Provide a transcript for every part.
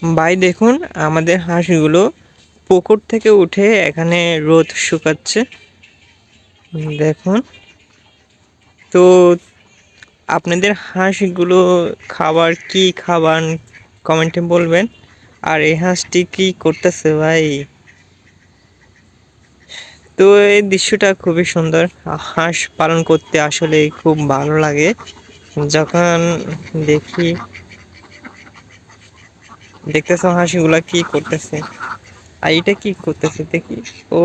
ভাই দেখুন, আমাদের হাঁসগুলো পুকুর থেকে উঠে এখানে রোদ শুকাচ্ছে। দেখুন তো, আপনাদের হাঁসগুলো খাবার কি খাবার কমেন্টে বলবেন। আর এই হাঁসটি কি করতেছে ভাই? তো এই দৃশ্যটা খুবই সুন্দর। হাঁস পালন করতে আসলে খুব ভালো লাগে যখন দেখি। দেখতেছ হাঁসগুলা কি করতেছে? আর এটা কি করতেছে দেখি। ও,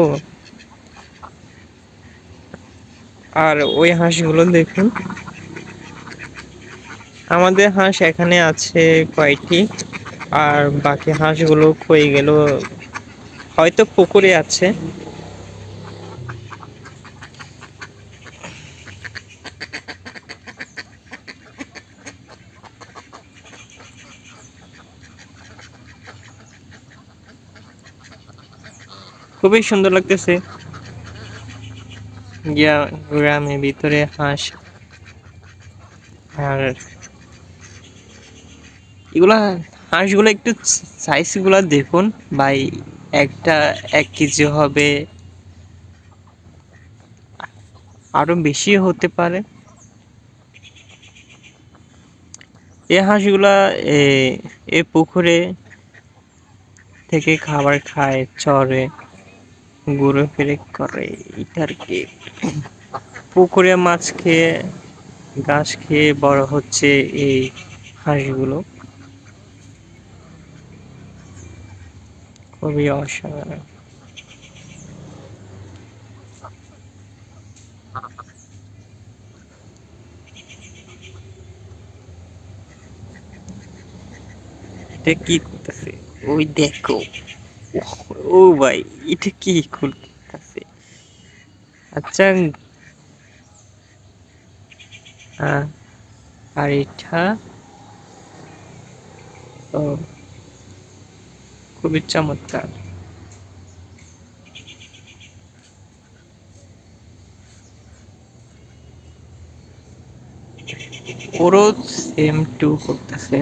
আর ওই হাঁসগুলো দেখুন। আমাদের হাঁস এখানে আছে কয়টি, আর বাকি হাঁসগুলো কই গেল? হয়তো পুকুরে আছে। খুবই সুন্দর লাগতেছে গ্রামের ভিতরে হাঁস। আর এগুলা হাঁসগুলো একটু সাইজ গুলা দেখুন ভাই। একটা 1 কেজি হবে, আরো বেশি হতে পারে। এই হাঁসগুলা এ পুকুরে থেকে খাবার খায়, চরে ঘুরে ফিরে করে এটা আর কি। পুকুরে মাছ খেয়ে, ঘাস খেয়ে বড় হচ্ছে এই হাঁসগুলো। খুবই অসাধারণ। এটা কি করতেছে? ওই দেখো। ও ভাই, এটা কি করতেছে? আচ্ছা, আর এটা ও, খুবই চমৎকার। ওরও সেম টু করতেছে।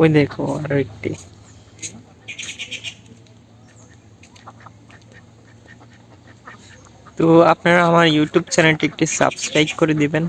ওই দেখো আরো একটি। তো আপনারা আমার ইউটিউব চ্যানেলটি একটি সাবস্ক্রাইব করে দিবেন।